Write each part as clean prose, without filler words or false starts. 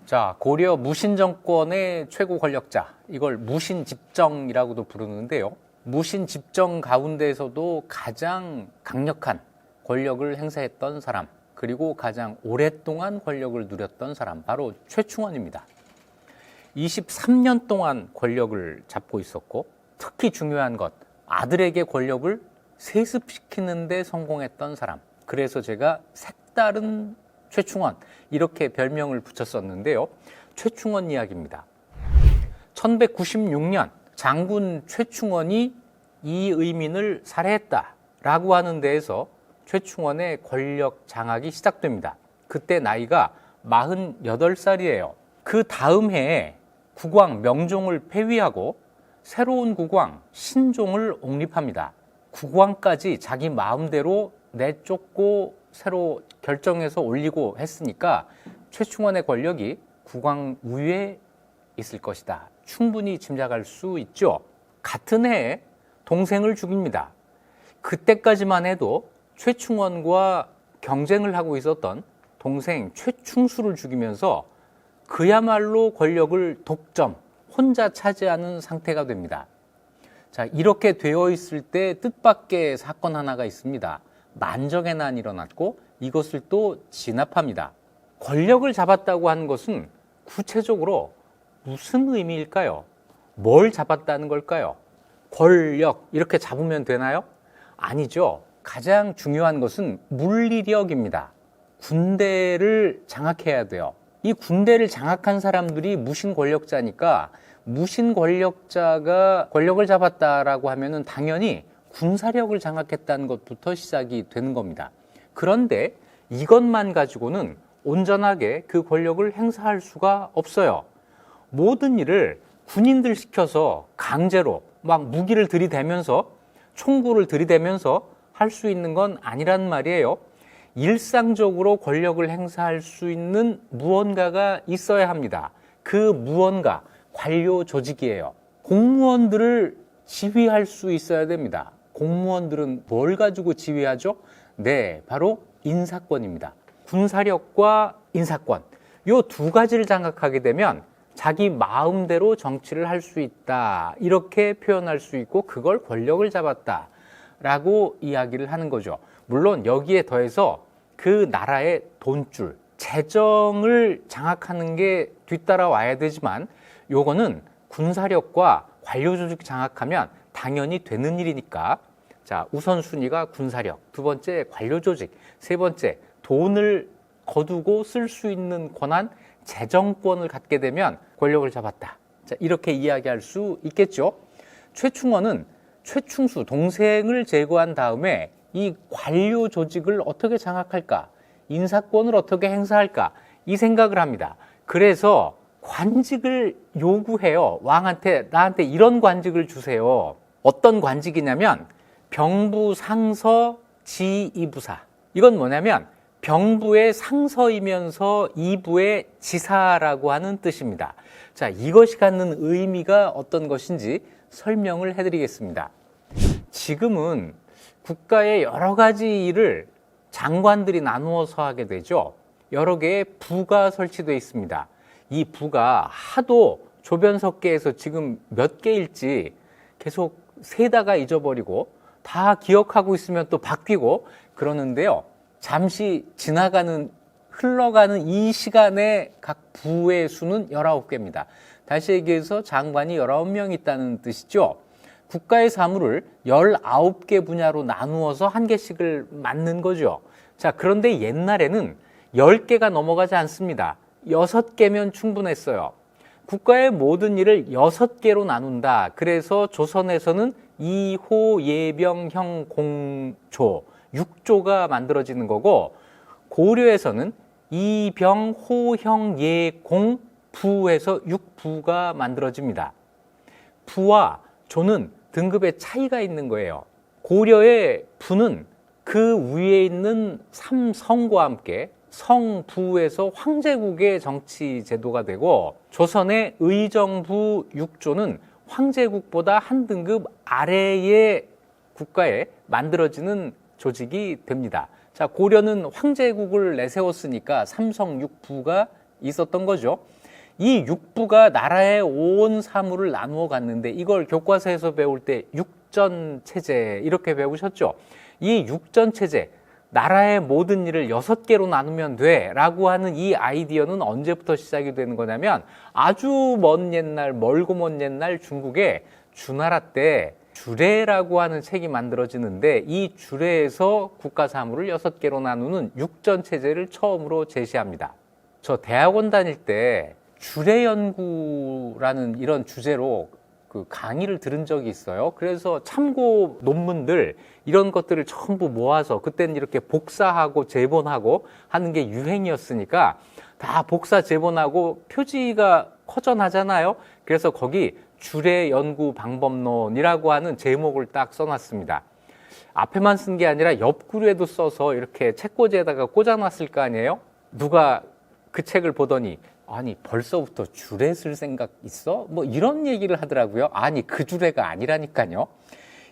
자, 고려 무신 정권의 최고 권력자, 이걸 무신집정이라고도 부르는데요. 무신집정 가운데에서도 가장 강력한 권력을 행사했던 사람, 그리고 가장 오랫동안 권력을 누렸던 사람, 바로 최충원입니다. 23년 동안 권력을 잡고 있었고, 특히 중요한 것, 아들에게 권력을 세습시키는 데 성공했던 사람. 그래서 제가 색다른 최충원, 이렇게 별명을 붙였었는데요. 최충원 이야기입니다. 1196년 장군 최충원이 이의민을 살해했다라고 하는 데에서 최충원의 권력 장악이 시작됩니다. 그때 나이가 48살이에요. 그 다음 해에 국왕 명종을 폐위하고 새로운 국왕 신종을 옹립합니다. 국왕까지 자기 마음대로 내쫓고 새로 결정해서 올리고 했으니까 최충원의 권력이 국왕 위에 있을 것이다. 충분히 짐작할 수 있죠. 같은 해에 동생을 죽입니다. 그때까지만 해도 최충원과 경쟁을 하고 있었던 동생 최충수를 죽이면서 그야말로 권력을 독점, 혼자 차지하는 상태가 됩니다. 자, 이렇게 되어 있을 때 뜻밖의 사건 하나가 있습니다. 만정의 난이 일어났고 이것을 또 진압합니다. 권력을 잡았다고 하는 것은 구체적으로 무슨 의미일까요? 뭘 잡았다는 걸까요? 권력 이렇게 잡으면 되나요? 아니죠. 가장 중요한 것은 물리력입니다. 군대를 장악해야 돼요. 이 군대를 장악한 사람들이 무신 권력자니까 무신 권력자가 권력을 잡았다라고 하면은 당연히 군사력을 장악했다는 것부터 시작이 되는 겁니다. 그런데 이것만 가지고는 온전하게 그 권력을 행사할 수가 없어요. 모든 일을 군인들 시켜서 강제로 막 무기를 들이대면서 총구를 들이대면서 할 수 있는 건 아니란 말이에요. 일상적으로 권력을 행사할 수 있는 무언가가 있어야 합니다. 그 무언가, 관료 조직이에요. 공무원들을 지휘할 수 있어야 됩니다. 공무원들은 뭘 가지고 지휘하죠? 네, 바로 인사권입니다. 군사력과 인사권, 이 두 가지를 장악하게 되면 자기 마음대로 정치를 할 수 있다, 이렇게 표현할 수 있고 그걸 권력을 잡았다 라고 이야기를 하는 거죠. 물론 여기에 더해서 그 나라의 돈줄, 재정을 장악하는 게 뒤따라 와야 되지만 요거는 군사력과 관료 조직 장악하면 당연히 되는 일이니까, 자, 우선순위가 군사력, 두 번째 관료 조직, 세 번째 돈을 거두고 쓸 수 있는 권한, 재정권을 갖게 되면 권력을 잡았다. 자, 이렇게 이야기할 수 있겠죠. 최충원은 최충수 동생을 제거한 다음에 이 관료 조직을 어떻게 장악할까, 인사권을 어떻게 행사할까, 이 생각을 합니다. 그래서 관직을 요구해요. 왕한테 나한테 이런 관직을 주세요. 어떤 관직이냐면 병부상서 지2부사. 이건 뭐냐면 병부의 상서이면서 2부의 지사라고 하는 뜻입니다. 자, 이것이 갖는 의미가 어떤 것인지 설명을 해드리겠습니다. 지금은 국가의 여러 가지 일을 장관들이 나누어서 하게 되죠. 여러 개의 부가 설치되어 있습니다. 이 부가 하도 조변석계에서 지금 몇 개일지 계속 세다가 잊어버리고 다 기억하고 있으면 또 바뀌고 그러는데요. 잠시 흘러가는 이 시간에 각 부의 수는 19개입니다. 다시 얘기해서 장관이 19명 있다는 뜻이죠. 국가의 사무를 19개 분야로 나누어서 한 개씩을 맡는 거죠. 자, 그런데 옛날에는 10개가 넘어가지 않습니다. 6개면 충분했어요. 국가의 모든 일을 6개로 나눈다. 그래서 조선에서는 이호, 예병, 형, 공조, 6조가 만들어지는 거고, 고려에서는 이병, 호, 형, 예, 공, 부에서 6부가 만들어집니다. 부와 조는 등급의 차이가 있는 거예요. 고려의 부는 그 위에 있는 삼성과 함께 성부에서 황제국의 정치 제도가 되고, 조선의 의정부 6조는 황제국보다 한 등급 아래의 국가에 만들어지는 조직이 됩니다. 자, 고려는 황제국을 내세웠으니까 삼성 6부가 있었던 거죠. 이 육부가 나라의 온 사물을 나누어 갔는데 이걸 교과서에서 배울 때 육전체제 이렇게 배우셨죠? 이 육전체제, 나라의 모든 일을 6개로 나누면 돼 라고 하는 이 아이디어는 언제부터 시작이 되는 거냐면 아주 먼 옛날, 멀고 먼 옛날 중국의 주나라 때 주례라고 하는 책이 만들어지는데 이 주례에서 국가 사물을 6개로 나누는 육전체제를 처음으로 제시합니다. 저 대학원 다닐 때 주례연구라는 이런 주제로 그 강의를 들은 적이 있어요. 그래서 참고 논문들 이런 것들을 전부 모아서 그때는 이렇게 복사하고 재본하고 하는 게 유행이었으니까 다 복사 재본하고 표지가 허전하잖아요. 그래서 거기 주례연구방법론이라고 하는 제목을 딱 써놨습니다. 앞에만 쓴 게 아니라 옆구리에도 써서 이렇게 책꽂이에다가 꽂아놨을 거 아니에요? 누가 그 책을 보더니 아니 벌써부터 주례 쓸 생각 있어? 뭐 이런 얘기를 하더라고요. 아니 그 주례가 아니라니까요.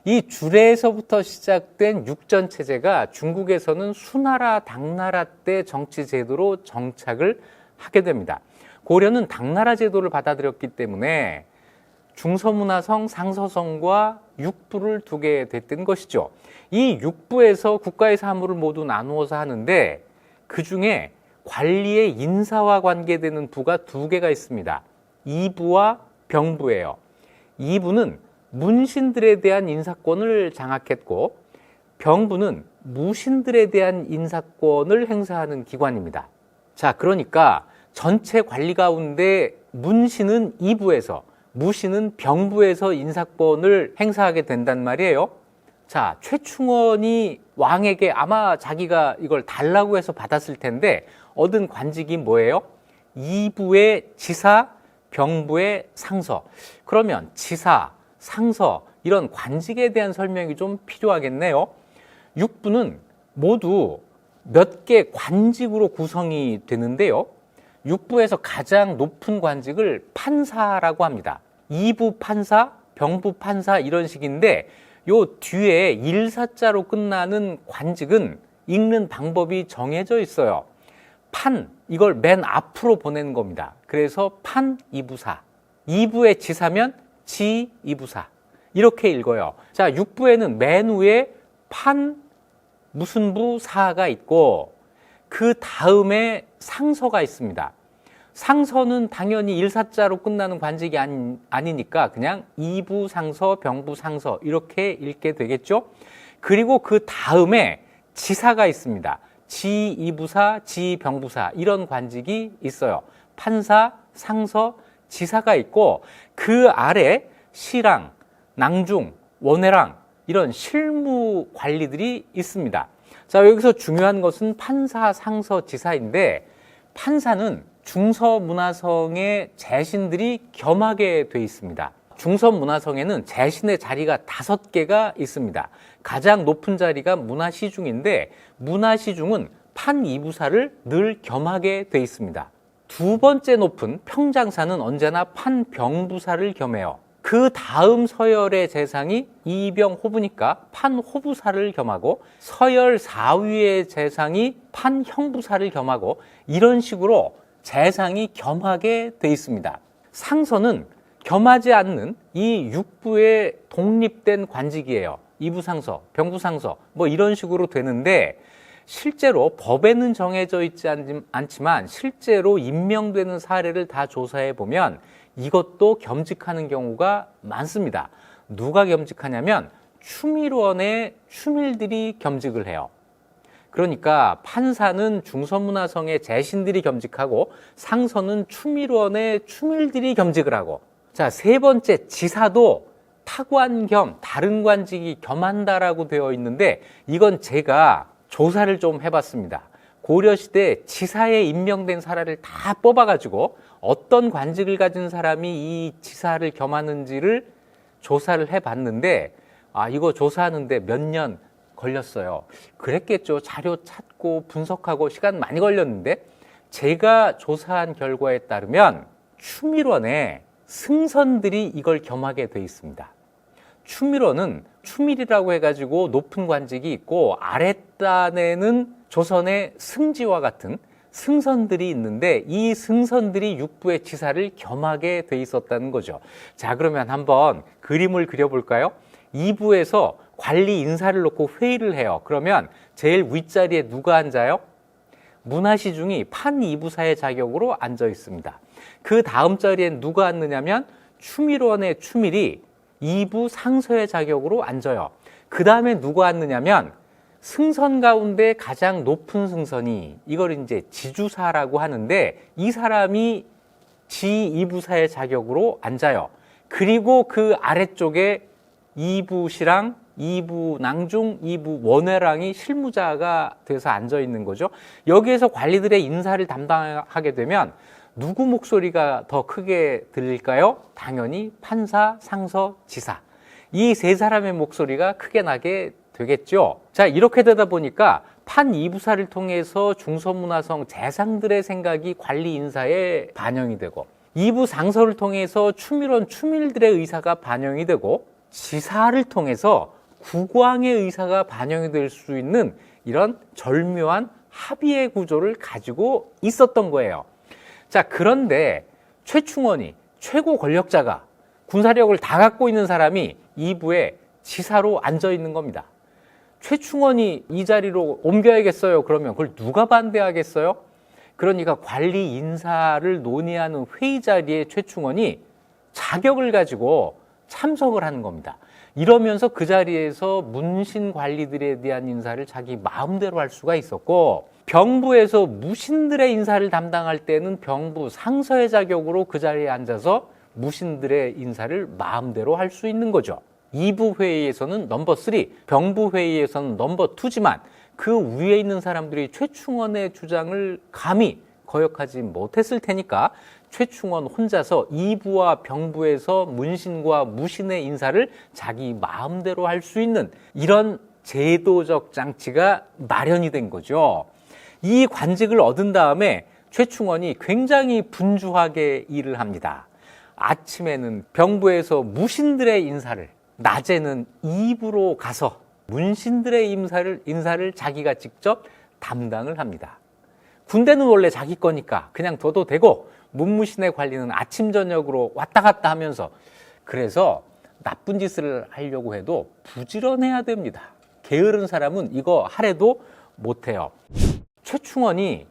이 주례에서부터 시작된 육전체제가 중국에서는 수나라, 당나라 때 정치 제도로 정착을 하게 됩니다. 고려는 당나라 제도를 받아들였기 때문에 중서문화성, 상서성과 육부를 두게 됐던 것이죠. 이 육부에서 국가의 사물을 모두 나누어서 하는데 그중에 관리의 인사와 관계되는 부가 2개가 있습니다. 이부와 병부예요. 이부는 문신들에 대한 인사권을 장악했고 병부는 무신들에 대한 인사권을 행사하는 기관입니다. 자, 그러니까 전체 관리 가운데 문신은 이부에서 무신은 병부에서 인사권을 행사하게 된단 말이에요. 자, 최충원이 왕에게 아마 자기가 이걸 달라고 해서 받았을 텐데 얻은 관직이 뭐예요? 이부의 지사, 병부의 상서. 그러면 지사, 상서 이런 관직에 대한 설명이 좀 필요하겠네요. 육부는 모두 몇 개 관직으로 구성이 되는데요. 육부에서 가장 높은 관직을 판사라고 합니다. 이부 판사, 병부 판사 이런 식인데 요 뒤에 일사자로 끝나는 관직은 읽는 방법이 정해져 있어요. 판, 이걸 맨 앞으로 보내는 겁니다. 그래서 판이부사. 이부의 지사면 지이부사. 이렇게 읽어요. 자, 육부에는 맨 위에 판 무슨 부 사가 있고 그 다음에 상서가 있습니다. 상서는 당연히 일사자로 끝나는 관직이 아니니까 그냥 이부 상서, 병부 상서 이렇게 읽게 되겠죠. 그리고 그 다음에 지사가 있습니다. 지이부사, 지병부사 이런 관직이 있어요. 판사, 상서, 지사가 있고 그 아래 시랑, 낭중, 원해랑 이런 실무 관리들이 있습니다. 자, 여기서 중요한 것은 판사, 상서, 지사인데 판사는 중서문화성의 재신들이 겸하게 돼 있습니다. 중서문화성에는 재신의 자리가 5개가 있습니다. 가장 높은 자리가 문화시중인데 문화시중은 판이부사를 늘 겸하게 돼 있습니다. 2번째 높은 평장사는 언제나 판병부사를 겸해요. 그 다음 서열의 재상이 이병호부니까 판호부사를 겸하고 서열 4위의 재상이 판형부사를 겸하고 이런 식으로 재상이 겸하게 돼 있습니다. 상서는 겸하지 않는 이 육부의 독립된 관직이에요. 이부상서, 병부상서 뭐 이런 식으로 되는데 실제로 법에는 정해져 있지 않지만 실제로 임명되는 사례를 다 조사해 보면 이것도 겸직하는 경우가 많습니다. 누가 겸직하냐면 추밀원의 추밀들이 겸직을 해요. 그러니까 판사는 중서문화성의 재신들이 겸직하고 상서는 추밀원의 추밀들이 겸직을 하고 자, 3번째 지사도 타관 겸 다른 관직이 겸한다라고 되어 있는데 이건 제가 조사를 좀 해봤습니다. 고려시대 지사에 임명된 사례를 다 뽑아가지고 어떤 관직을 가진 사람이 이 지사를 겸하는지를 조사를 해봤는데 이거 조사하는데 몇 년 걸렸어요. 그랬겠죠. 자료 찾고 분석하고 시간 많이 걸렸는데 제가 조사한 결과에 따르면 추밀원에 승선들이 이걸 겸하게 돼 있습니다. 추밀원은 추밀이라고 해가지고 높은 관직이 있고 아랫단에는 조선의 승지와 같은 승선들이 있는데 이 승선들이 육부의 지사를 겸하게 돼 있었다는 거죠. 자, 그러면 한번 그림을 그려볼까요? 2부에서 관리 인사를 놓고 회의를 해요. 그러면 제일 윗자리에 누가 앉아요? 문화시중이 판 2부사의 자격으로 앉아 있습니다. 그 다음 자리엔 누가 앉느냐면 추밀원의 추밀이 2부 상서의 자격으로 앉아요. 그 다음에 누가 앉느냐면 승선 가운데 가장 높은 승선이, 이걸 이제 지주사라고 하는데, 이 사람이 지2부사의 자격으로 앉아요. 그리고 그 아래쪽에 2부시랑 2부 낭중, 2부 원회랑이 실무자가 돼서 앉아 있는 거죠. 여기에서 관리들의 인사를 담당하게 되면 누구 목소리가 더 크게 들릴까요? 당연히 판사, 상서, 지사. 이 세 사람의 목소리가 크게 나게 되겠죠. 자, 이렇게 되다 보니까 판 2부사를 통해서 중서문화성 재상들의 생각이 관리 인사에 반영이 되고, 2부 상서를 통해서 추밀원 추밀들의 의사가 반영이 되고, 지사를 통해서 국왕의 의사가 반영이 될 수 있는 이런 절묘한 합의의 구조를 가지고 있었던 거예요. 자, 그런데 최충원이, 최고 권력자가, 군사력을 다 갖고 있는 사람이 2부에 지사로 앉아 있는 겁니다. 최충원이 이 자리로 옮겨야겠어요. 그러면 그걸 누가 반대하겠어요? 그러니까 관리 인사를 논의하는 회의 자리에 최충원이 자격을 가지고 참석을 하는 겁니다. 이러면서 그 자리에서 문신 관리들에 대한 인사를 자기 마음대로 할 수가 있었고, 병부에서 무신들의 인사를 담당할 때는 병부 상서의 자격으로 그 자리에 앉아서 무신들의 인사를 마음대로 할 수 있는 거죠. 2부 회의에서는 넘버 3, 병부 회의에서는 넘버 2지만 그 위에 있는 사람들이 최충원의 주장을 감히 거역하지 못했을 테니까 최충원 혼자서 2부와 병부에서 문신과 무신의 인사를 자기 마음대로 할 수 있는 이런 제도적 장치가 마련이 된 거죠. 이 관직을 얻은 다음에 최충원이 굉장히 분주하게 일을 합니다. 아침에는 병부에서 무신들의 인사를, 낮에는 2부로 가서 문신들의 인사를 자기가 직접 담당을 합니다. 군대는 원래 자기 거니까 그냥 둬도 되고, 문무신의 관리는 아침 저녁으로 왔다 갔다 하면서, 그래서 나쁜 짓을 하려고 해도 부지런해야 됩니다. 게으른 사람은 이거 하래도 못해요. 최충원이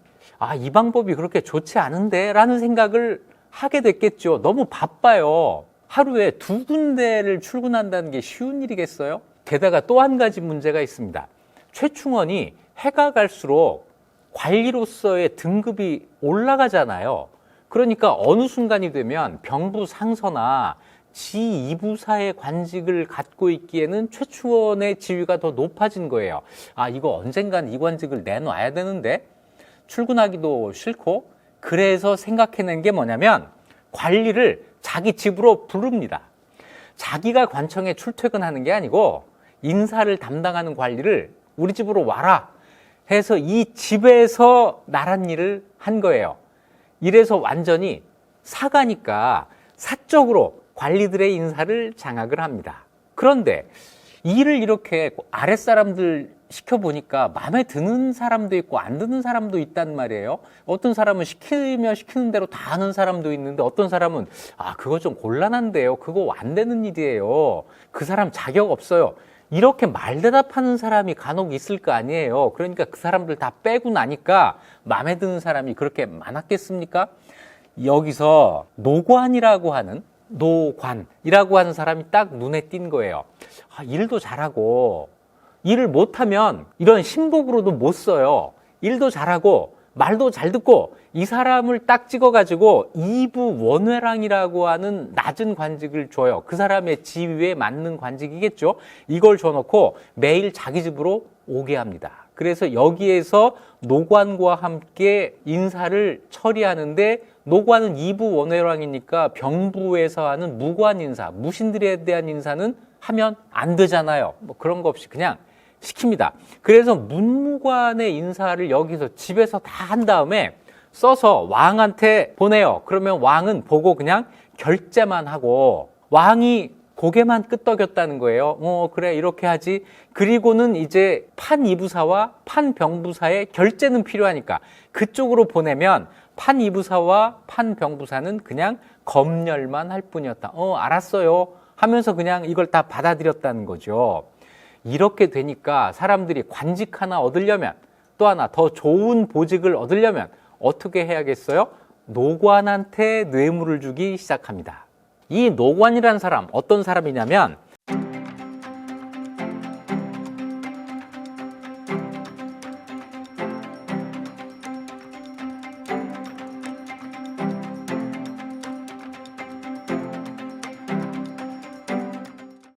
이 방법이 그렇게 좋지 않은데 라는 생각을 하게 됐겠죠. 너무 바빠요. 하루에 2군데를 출근한다는 게 쉬운 일이겠어요? 게다가 또 한 가지 문제가 있습니다. 최충원이 해가 갈수록 관리로서의 등급이 올라가잖아요. 그러니까 어느 순간이 되면 병부 상서나 지2부사의 관직을 갖고 있기에는 최충원의 지위가 더 높아진 거예요. 이거 언젠간 이 관직을 내놔야 되는데 출근하기도 싫고, 그래서 생각해낸 게 뭐냐면 관리를 자기 집으로 부릅니다. 자기가 관청에 출퇴근하는 게 아니고 인사를 담당하는 관리를 우리 집으로 와라 해서 이 집에서 나란 일을 한 거예요. 이래서 완전히 사가니까 사적으로 관리들의 인사를 장악을 합니다. 그런데 일을 이렇게 아랫사람들 시켜보니까 마음에 드는 사람도 있고 안 드는 사람도 있단 말이에요. 어떤 사람은 시키면 시키는 대로 다 하는 사람도 있는데, 어떤 사람은 그거 좀 곤란한데요, 그거 안 되는 일이에요, 그 사람 자격 없어요, 이렇게 말대답하는 사람이 간혹 있을 거 아니에요. 그러니까 그 사람들 다 빼고 나니까 마음에 드는 사람이 그렇게 많았겠습니까? 여기서 노관이라고 하는 사람이 딱 눈에 띈 거예요. 일도 잘하고, 일을 못하면 이런 신복으로도 못 써요. 일도 잘하고 말도 잘 듣고, 이 사람을 딱 찍어가지고 2부 원회랑이라고 하는 낮은 관직을 줘요. 그 사람의 지위에 맞는 관직이겠죠. 이걸 줘놓고 매일 자기 집으로 오게 합니다. 그래서 여기에서 노관과 함께 인사를 처리하는데, 노관은 2부 원회랑이니까 병부에서 하는 무관 인사, 무신들에 대한 인사는 하면 안 되잖아요. 그런 거 없이 그냥 시킵니다. 그래서 문무관의 인사를 여기서 집에서 다 한 다음에 써서 왕한테 보내요. 그러면 왕은 보고 그냥 결재만 하고, 왕이 고개만 끄덕였다는 거예요. 그래, 이렇게 하지. 그리고는 이제 판이부사와 판병부사의 결재는 필요하니까 그쪽으로 보내면 판이부사와 판병부사는 그냥 검열만 할 뿐이었다. 알았어요 하면서 그냥 이걸 다 받아들였다는 거죠. 이렇게 되니까 사람들이 관직 하나 얻으려면, 또 하나 더 좋은 보직을 얻으려면 어떻게 해야겠어요? 노관한테 뇌물을 주기 시작합니다. 이 노관이라는 사람 어떤 사람이냐면